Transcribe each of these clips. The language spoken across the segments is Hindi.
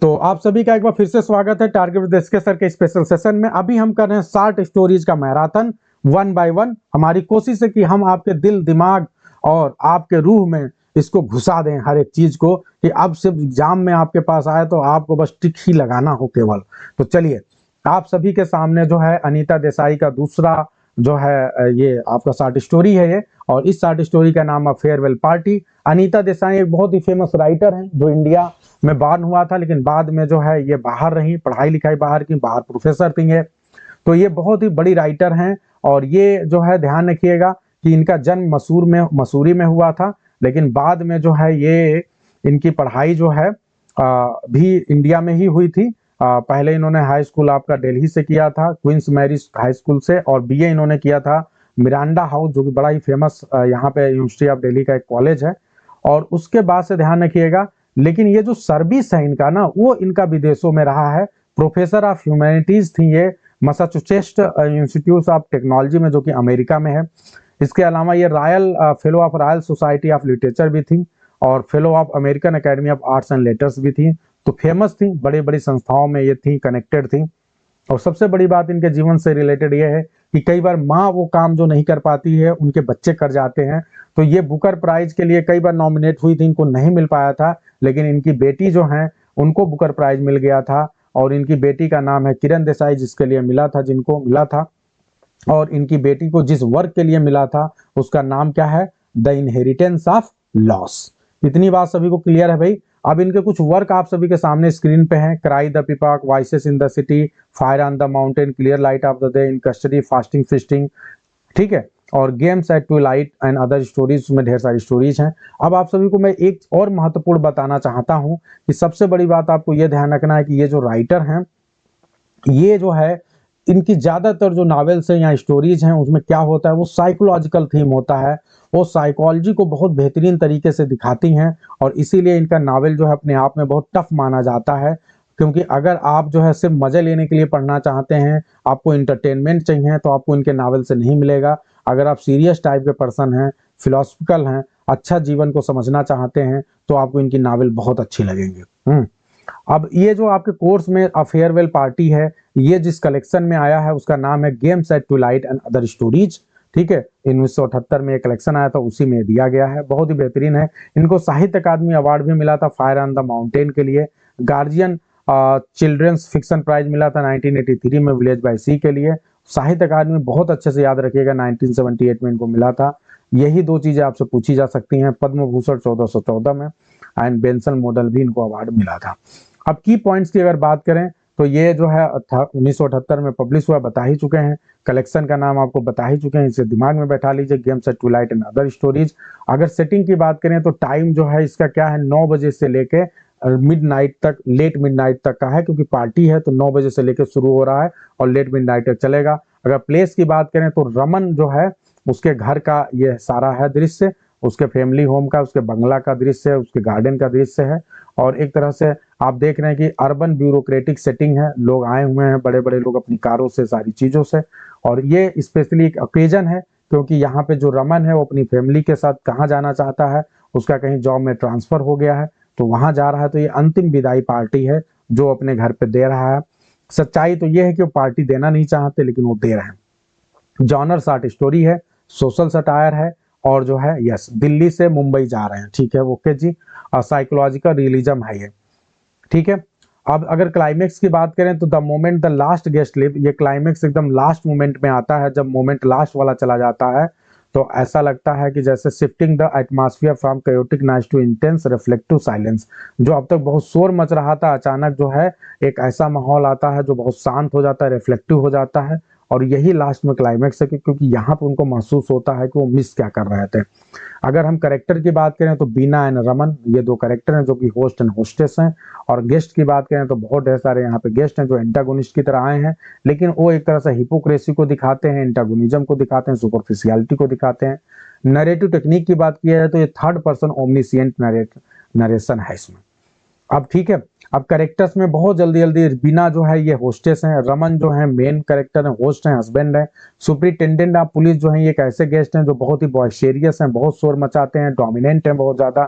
तो आप सभी का एक बार फिर से स्वागत है टारगेट विद एसके सर के स्पेशल सेशन में। अभी हम कर रहे हैं 60 स्टोरीज का मैराथन 1 बाय 1। हमारी कोशिश है कि हम आपके दिल दिमाग और आपके रूह में इसको घुसा दें हर एक चीज को, कि अब सिर्फ एग्जाम में आपके पास आए तो आपको बस टिक ही लगाना हो केवल। तो चलिए, आप सभी के सामने जो है अनीता देसाई का दूसरा जो है ये आपका 60 स्टोरी है ये, और इस 60 स्टोरी का नाम है फेयरवेल पार्टी। अनीता देसाई एक बहुत ही फेमस राइटर हैं जो इंडिया में बॉर्न हुआ था, लेकिन बाद में जो है ये बाहर रही, पढ़ाई लिखाई बाहर की, बाहर प्रोफेसर थी ये। तो ये बहुत ही बड़ी राइटर हैं, और ये जो है ध्यान रखिएगा कि इनका जन्म मसूरी में हुआ था, लेकिन बाद में जो है ये इनकी पढ़ाई जो है भी इंडिया में ही हुई थी। पहले इन्होंने हाई स्कूल आपका दिल्ली से किया था, क्वींस मैरीज हाई स्कूल से, और बीए इन्होंने किया था मिरांडा हाउस, जो कि बड़ा ही फेमस यहाँ पे यूनिवर्सिटी ऑफ दिल्ली का एक कॉलेज है। और उसके बाद से ध्यान रखिएगा, लेकिन ये जो सर्विस है इनका ना, वो इनका विदेशों में रहा है। प्रोफेसर ऑफ ह्यूमैनिटीज थी ये मैसाचुसेट्स इंस्टीट्यूट ऑफ टेक्नोलॉजी में, जो कि अमेरिका में है। इसके अलावा ये royal fellow of royal society of literature भी थी, और fellow of American academy of arts and letters भी थी। तो फेमस थी, बड़ी बड़ी संस्थाओं में ये थी, कनेक्टेड थी। और सबसे बड़ी बात इनके जीवन से रिलेटेड ये है कि कई बार माँ वो काम जो नहीं कर पाती है उनके बच्चे कर जाते हैं। तो ये बुकर प्राइज के लिए कई बार नॉमिनेट हुई थी, इनको नहीं मिल पाया था, लेकिन इनकी बेटी जो है उनको बुकर प्राइज मिल गया था। और इनकी बेटी का नाम है किरण देसाई, जिसके लिए मिला था, जिनको मिला था। और इनकी बेटी को जिस वर्क के लिए मिला था उसका नाम क्या है? The inheritance of loss. इतनी बात सभी को क्लियर है भाई? अब इनके कुछ वर्क आप सभी के सामने स्क्रीन पे हैं। Cry the peacock, voices in the city, fire on the mountain, clear light of the day, in custody, fasting feasting, ठीक है, और games at twilight and other stories में ढेर सारी स्टोरीज हैं। अब आप सभी को मैं एक और महत्वपूर्ण बताना चाहता हूं कि सबसे बड़ी बात आपको यह ध्यान रखना है कि ये जो राइटर हैं, ये जो है इनकी ज्यादातर जो नॉवेल्स हैं या स्टोरीज हैं उसमें क्या होता है, वो साइकोलॉजिकल थीम होता है। वो साइकोलॉजी को बहुत बेहतरीन तरीके से दिखाती हैं, और इसीलिए इनका नावल जो है अपने आप में बहुत टफ माना जाता है। क्योंकि अगर आप जो है सिर्फ मजे लेने के लिए पढ़ना चाहते हैं, आपको इंटरटेनमेंट चाहिए, तो आपको इनके नावल से नहीं मिलेगा। अगर आप सीरियस टाइप के पर्सन हैं, फिलोसफिकल हैं, अच्छा जीवन को समझना चाहते हैं, तो आपको इनकी नावल बहुत अच्छी लगेंगे। अब ये जो आपके कोर्स में अ फेयरवेल पार्टी है, ये जिस कलेक्शन में आया है उसका नाम है games at twilight and other stories, ठीक है। 1978 में ये कलेक्शन आया था, उसी में दिया गया है, बहुत ही बेहतरीन है। इनको साहित्य अकादमी अवार्ड भी मिला था फायर ऑन द माउंटेन के लिए। गार्जियन चिल्ड्रंस फिक्शन प्राइज मिला था 1983 में विलेज बाय सी के लिए। साहित्य अकादमी बहुत अच्छे से याद रखिएगा, 1978 में इनको मिला था। यही दो चीजें आपसे पूछी जा सकती हैं। पद्म भूषण 1414 में, एंड बेंसन मॉडल भी इनको अवार्ड मिला था। अब की पॉइंट्स की अगर बात करें तो ये जो है 1978 में पब्लिश हुआ, बता ही चुके हैं। कलेक्शन का नाम आपको बता ही चुके हैं, इसे दिमाग में बैठा लीजिए, games at twilight and other stories. अगर सेटिंग की बात करें तो टाइम जो है इसका क्या है, 9 बजे से लेके मिडनाइट तक, लेट मिडनाइट तक का है, क्योंकि पार्टी है तो 9 बजे से लेकर शुरू हो रहा है और लेट मिडनाइट तक चलेगा। अगर प्लेस की बात करें तो रमन जो है उसके घर का ये सारा है दृश्य, उसके फैमिली होम का, उसके बंगला का दृश्य है, उसके गार्डन का दृश्य है। और एक तरह से आप देख रहे हैं कि अर्बन ब्यूरोक्रेटिक सेटिंग है, लोग आए हुए हैं, बड़े बड़े लोग अपनी कारों से, सारी चीजों से। और ये स्पेशली एक ओकेजन है, क्योंकि यहाँ पे जो रमन है वो अपनी फैमिली के साथ कहाँ जाना चाहता है, उसका कहीं जॉब में ट्रांसफर हो गया है तो वहां जा रहा है। तो ये अंतिम विदाई पार्टी है जो अपने घर पे दे रहा है। सच्चाई तो ये है कि वो पार्टी देना नहीं चाहते, लेकिन वो दे रहे हैं। जॉनर शॉर्ट स्टोरी है, सोशल सटायर है, और जो है यस दिल्ली से मुंबई जा रहे हैं, ठीक है, ओके जी। और साइकोलॉजिकल रियलिज्म है ये, ठीक है। अब अगर क्लाइमेक्स की बात करें तो the moment the last guest live, ये क्लाइमेक्स एकदम लास्ट मोमेंट में आता है। जब मोमेंट लास्ट वाला चला जाता है तो ऐसा लगता है कि जैसे shifting the atmosphere from chaotic noise to intense reflective silence. जो अब तक बहुत शोर मच रहा था, अचानक जो है एक ऐसा माहौल आता है जो बहुत शांत हो जाता है, रिफ्लेक्टिव हो जाता है। और यही लास्ट में क्लाइमेक्स है, क्योंकि यहाँ पे उनको महसूस होता है कि वो मिस क्या कर रहे थे। अगर हम करेक्टर की बात करें तो बीना एंड रमन, ये दो करेक्टर हैं जो कि होस्ट एंड होस्टेस हैं। और गेस्ट की बात करें तो बहुत ढेर सारे यहाँ पे गेस्ट हैं जो एंटागोनिस्ट की तरह आए हैं, लेकिन वो एक तरह से हिपोक्रेसी को दिखाते हैं, एंटागोनिज्म को दिखाते हैं, सुपरफिशियलिटी को दिखाते हैं। नरेटिव टेक्निक की बात की जाए तो ये थर्ड पर्सन ओमनिसिएंट नरेशन है इसमें। अब ठीक है, अब कैरेक्टर्स में बहुत जल्दी जल्दी, बीना जो है ये होस्टेस हैं, रमन जो है मेन कैरेक्टर है, होस्ट हैं, हस्बैंड है। सुपरिटेंडेंट ऑफ पुलिस जो है ये एक ऐसे गेस्ट हैं जो बहुत ही बॉयशेरियस हैं, बहुत शोर मचाते हैं, डोमिनेंट हैं बहुत ज्यादा।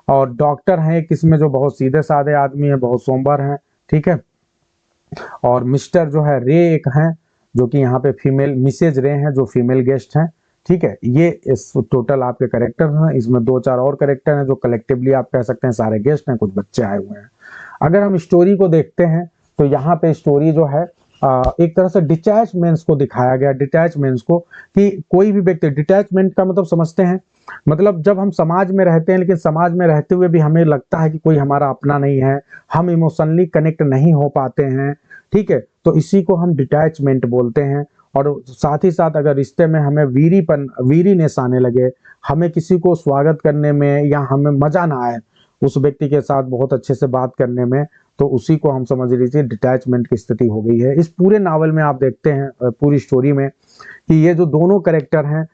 और डॉक्टर हैं एक इसमें जो बहुत सीधे साधे आदमी है, बहुत सोमवार हैं, ठीक है। और मिस्टर जो है रे एक हैं जो कि यहाँ पे फीमेल, मिसेज रे हैं जो फीमेल गेस्ट हैं, ठीक है। ये इस टोटल आपके करेक्टर हैं। इसमें 2-4 और करेक्टर हैं जो कलेक्टिवली आप कह सकते हैं सारे गेस्ट हैं, कुछ बच्चे आए हुए हैं। अगर हम स्टोरी को देखते हैं तो यहाँ पे स्टोरी जो है एक तरह से डिटैचमेंट्स को दिखाया गया, डिटैचमेंट्स को, कि कोई भी व्यक्ति, डिटैचमेंट का मतलब समझते हैं, मतलब जब हम समाज में रहते हैं लेकिन समाज में रहते हुए भी हमें लगता है कि कोई हमारा अपना नहीं है, हम इमोशनली कनेक्ट नहीं हो पाते हैं, ठीक है, तो इसी को हम डिटैचमेंट बोलते हैं। और साथ ही साथ अगर रिश्ते में हमें वीरीनेस आने लगे, हमें किसी को स्वागत करने में या हमें मजा ना आए उस व्यक्ति के साथ बहुत अच्छे से बात करने में, तो उसी को हम समझ लीजिए डिटैचमेंट की स्थिति हो गई है। इस पूरे नावल में आप देखते हैं पूरी स्टोरी में कि ये जो दोनों कैरेक्टर हैं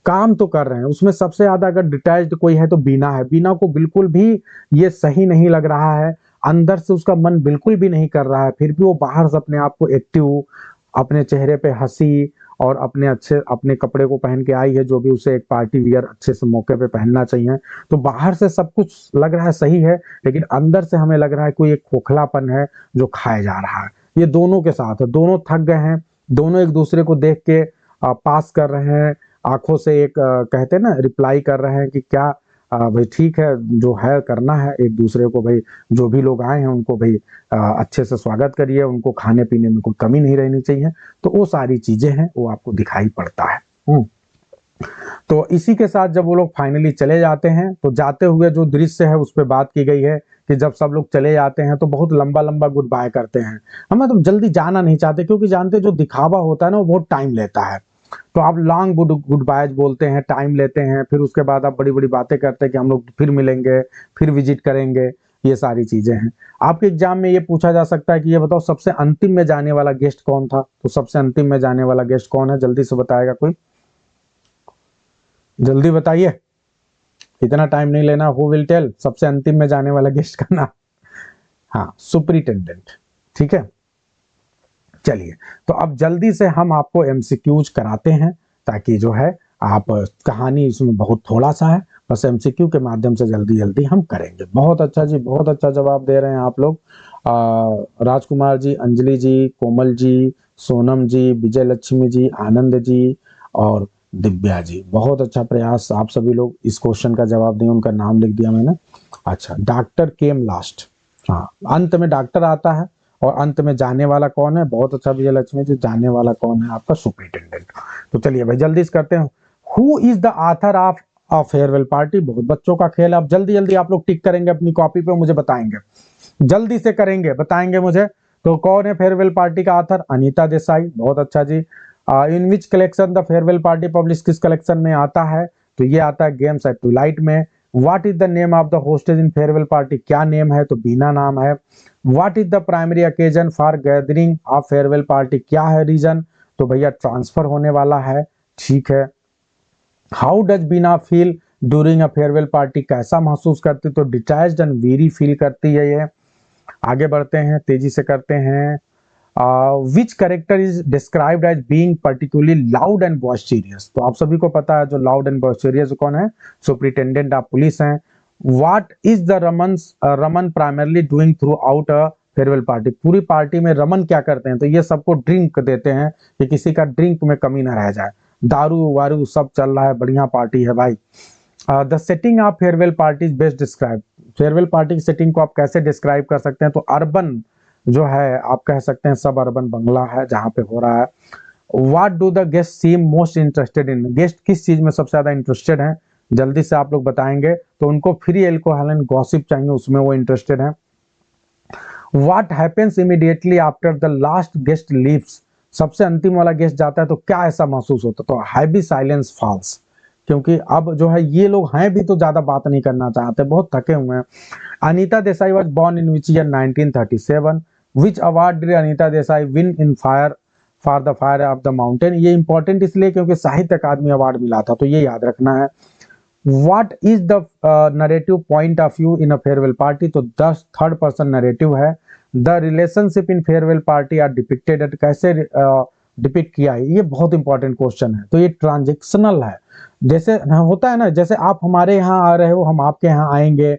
काम तो कर रहे हैं, उसमें सबसे ज्यादा अगर डिटैच्ड कोई है तो बीना है। बीना को बिल्कुल भी ये सही नहीं लग रहा है, अंदर से उसका मन बिल्कुल भी नहीं कर रहा है, फिर भी वो बाहर से अपने आप को एक्टिव, अपने चेहरे पे हंसी और अपने कपड़े को पहन के आई है जो भी उसे एक पार्टी वियर अच्छे से मौके पे पहनना चाहिए। तो बाहर से सब कुछ लग रहा है सही है, लेकिन अंदर से हमें लग रहा है कोई एक खोखलापन है जो खाया जा रहा है। ये दोनों के साथ है, दोनों थक गए हैं, दोनों एक दूसरे को देख के पास कर रहे हैं, आंखों से एक कहते हैं ना रिप्लाई कर रहे हैं कि क्या भाई ठीक है, जो है करना है एक दूसरे को, भाई जो भी लोग आए हैं उनको भाई अच्छे से स्वागत करिए, उनको खाने पीने में कोई कमी नहीं रहनी चाहिए। तो वो सारी चीजें हैं वो आपको दिखाई पड़ता है। तो इसी के साथ जब वो लोग फाइनली चले जाते हैं तो जाते हुए जो दृश्य है उस पर बात की गई है कि जब सब लोग चले जाते हैं तो बहुत लंबा लंबा गुड बाय करते हैं। हम मतलब जल्दी जाना नहीं चाहते क्योंकि जानते जो दिखावा होता है ना वो बहुत टाइम लेता है, तो आप लॉन्ग गुड बाय बोलते हैं, टाइम लेते हैं, फिर उसके बाद आप बड़ी बड़ी बातें करते हैं कि हम लोग फिर मिलेंगे, फिर विजिट करेंगे, ये सारी चीजें हैं। आपके एग्जाम में ये पूछा जा सकता है कि ये बताओ सबसे अंतिम में जाने वाला गेस्ट कौन था, तो सबसे अंतिम में जाने वाला गेस्ट कौन है, जल्दी से बताएगा कोई, जल्दी बताइए, इतना टाइम नहीं लेना। हु विल टेल सबसे अंतिम में जाने वाला गेस्ट का नाम? हाँ, सुपरिटेंडेंट, ठीक है। चलिए, तो अब जल्दी से हम आपको एमसीक्यूज कराते हैं ताकि जो है आप, कहानी इसमें बहुत थोड़ा सा है, बस एमसीक्यू के माध्यम से जल्दी जल्दी हम करेंगे। बहुत अच्छा जी, बहुत अच्छा जवाब दे रहे हैं आप लोग। राजकुमार जी, अंजलि जी, कोमल जी, सोनम जी, विजय लक्ष्मी जी, आनंद जी और दिव्या जी, बहुत अच्छा प्रयास। आप सभी लोग इस क्वेश्चन का जवाब दिए, उनका नाम लिख दिया मैंने। अच्छा, डॉक्टर केम लास्ट, हाँ अंत में डॉक्टर आता है और अंत में जाने वाला कौन है? बहुत अच्छा विजय लक्ष्मी जी, जाने वाला कौन है? आपका सुपरिटेंडेंट। तो चलिए भाई जल्दी से करते हैं। Who is the author of a farewell party? बहुत बच्चों का खेल है, अब जल्दी जल्दी आप लोग टिक करेंगे अपनी कॉपी पे, मुझे बताएंगे, जल्दी से करेंगे, बताएंगे मुझे। तो कौन है फेयरवेल पार्टी का ऑथर? अनीता देसाई, बहुत अच्छा जी। In which collection the farewell party publish, किस कलेक्शन में आता है? तो ये आता है गेम्स एट ट्विलाइट में। What is the name of the hostess in farewell party? क्या नेम है? तो बीना नाम है। What is the primary occasion for gathering of farewell party? क्या है रीजन? तो भैया ट्रांसफर होने वाला है, ठीक है। How does Bina feel during a farewell party? कैसा महसूस करती? तो डिटैच्ड एंड वेरी फील करती है ये। आगे बढ़ते हैं, तेजी से करते हैं। Which character is described as being particularly loud and boisterous? तो आप सभी को पता है जो लाउड एंड बॉइस्टेरियस कौन है? सुपरिटेंडेंट ऑफ पुलिस हैं। What is the Raman primarily doing through out a farewell party? पूरी पार्टी में रमन क्या करते हैं? तो ये सबको ड्रिंक देते हैं कि किसी का ड्रिंक में कमी ना रह जाए, दारू वारू सब चल रहा है, बढ़िया पार्टी है भाई। The setting of farewell party is best describe? Farewell party की सेटिंग को आप कैसे डिस्क्राइब कर सकते हैं? तो अर्बन जो है आप कह सकते हैं, सब अर्बन बंगला है जहां पे हो रहा है। What do the guest seem most interested in? Guest किस चीज में सबसे ज्यादा इंटरेस्टेड है? जल्दी से आप लोग बताएंगे। तो उनको फ्री एल्कोहल एंड गॉसिप चाहिए, उसमें वो इंटरेस्टेड है। What happens immediately after the last guest leaves? सबसे अंतिम वाला गेस्ट जाता है तो क्या ऐसा महसूस होता है? तो हैवी साइलेंस फॉल्स, क्योंकि अब जो है ये लोग हैं भी तो ज्यादा बात नहीं करना चाहते, बहुत थके हुए हैं। Anita Desai was born in which year? 1937। Which award did Anita Desai win in fire for the fire of the mountain? ये इंपॉर्टेंट इसलिए क्योंकि साहित्य अकादमी अवार्ड मिला था, तो ये याद रखना है। What is the narrative point of view in a farewell party? तो 10 थर्ड पर्सन नरेटिव है। The relationship in farewell party are depicted at? कैसे डिपिक्ट किया है? ये बहुत इंपॉर्टेंट क्वेश्चन है। तो ये ट्रांजेक्शनल है, जैसे होता है ना, जैसे आप हमारे यहाँ आ रहे हो, हम आपके यहाँ आएंगे,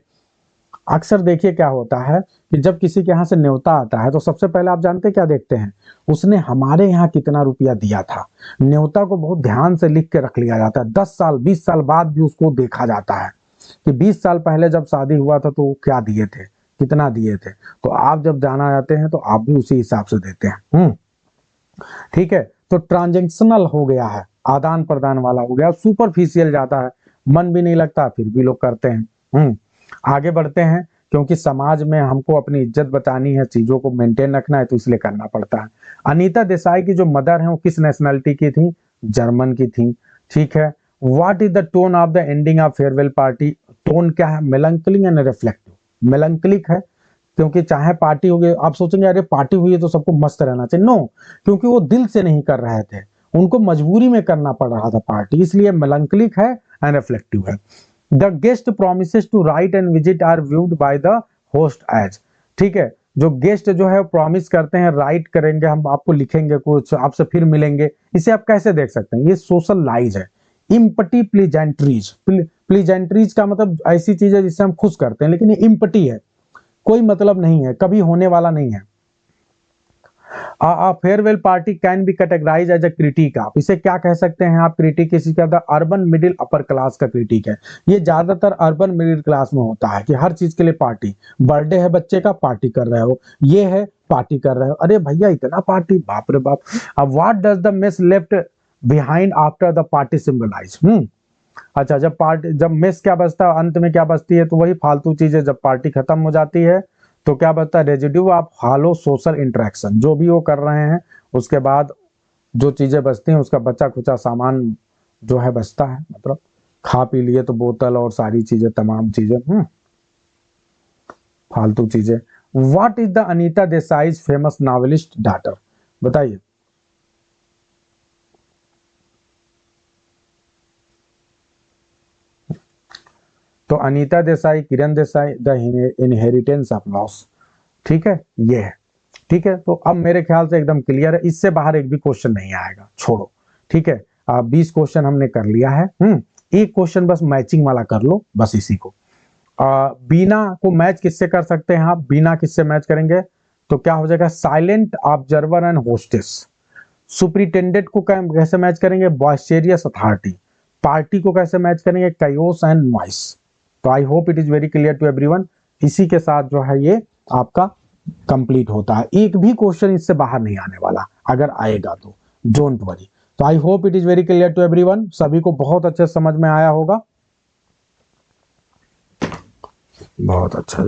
अक्सर देखिए क्या होता है कि जब किसी के यहाँ से न्योता आता है तो सबसे पहले आप जानते क्या देखते हैं, उसने हमारे यहाँ कितना रुपया दिया था। न्योता को बहुत ध्यान से लिख के रख लिया जाता है, 10 साल 20 साल बाद भी उसको देखा जाता है कि 20 साल पहले जब शादी हुआ था तो क्या दिए थे, कितना दिए थे। तो आप जब जाना जाते हैं तो आप भी उसी हिसाब से देते हैं। ठीक है, तो ट्रांजेक्शनल हो गया है, आदान प्रदान वाला हो गया, सुपरफिशियल जाता है, मन भी नहीं लगता फिर भी लोग करते हैं। आगे बढ़ते हैं, क्योंकि समाज में हमको अपनी इज्जत बचानी है, चीजों को मेंटेन रखना है, तो इसलिए करना पड़ता है। अनीता देसाई की जो मदर है वो किस नेशनलिटी की थी, जर्मन की थी। ठीक है, what is the tone of the ending of farewell party, tone क्या है, मेलंकलिक एंड रिफ्लेक्टिव। मेलंकलिक है क्योंकि चाहे पार्टी होगी, आप सोचेंगे अरे पार्टी हुई है तो सबको मस्त रहना चाहिए, नो, क्योंकि वो दिल से नहीं कर रहे थे, उनको मजबूरी में करना पड़ रहा था पार्टी, इसलिए मेलंकलिक है एंड रिफ्लेक्टिव है। The guest promises to write and visit are viewed by the host as. ठीक है, जो गेस्ट जो है प्रॉमिस करते हैं राइट करेंगे, हम आपको लिखेंगे कुछ, आपसे फिर मिलेंगे, इसे आप कैसे देख सकते हैं, ये सोशल लाइज है। इम्पटी प्लीजेंट्रीज, प्लीजेंट्रीज का मतलब ऐसी चीज है जिससे हम खुश करते हैं, लेकिन ये इम्पटी है, कोई मतलब नहीं है, कभी होने वाला नहीं है। Farewell party can be categorize as a critic, आप इसे क्या कह सकते हैं, आप क्रिटिक किसी का अर्बन मिडिल अपर क्लास का क्रिटिक है। ये ज्यादातर अर्बन मिडिल क्लास में होता है कि हर चीज के लिए पार्टी, बर्थडे है बच्चे का पार्टी कर रहे हो, ये है पार्टी कर रहे हो, अरे भैया इतना पार्टी, बाप रे बाप। अब what does the mess left behind after the party symbolize. अच्छा, जब मेस क्या बचता है, अंत में क्या बचती है, तो वही फालतू चीजें, जब पार्टी खत्म हो जाती है तो क्या बचता है, residue of hollow social interaction, जो भी वो कर रहे हैं उसके बाद जो चीजें बचती हैं उसका बचा खुचा सामान जो है बचता है, मतलब खा पी लिए तो बोतल और सारी चीजें, तमाम चीजें, फालतू चीजें। What is the Anita Desai's famous novelist daughter, बताइए। तो Anita Desai, Kiran Desai, the inheritance of loss. ठीक है, ये है। ठीक है, तो अब मेरे ख्याल से एकदम क्लियर है, इससे बाहर एक भी क्वेश्चन नहीं आएगा, छोड़ो। ठीक है, 20 क्वेश्चन हमने कर लिया है। एक क्वेश्चन बस मैचिंग वाला कर लो, बस इसी को। बीना को मैच किससे कर सकते हैं आप, बीना किससे मैच करेंगे, तो क्या हो जाएगा, silent observer and hostess. Superintendent को कैसे मैच करेंगे, बॉयस्टेरियस अथॉरिटी। पार्टी को कैसे मैच करेंगे, कायोस एंड नॉइस। तो I hope it is very clear to everyone. इसी के साथ जो है ये आपका कंप्लीट होता है, एक भी क्वेश्चन इससे बाहर नहीं आने वाला, अगर आएगा तो डोंट वरी। तो I hope it is very clear to everyone, सभी को बहुत अच्छे समझ में आया होगा, बहुत अच्छा।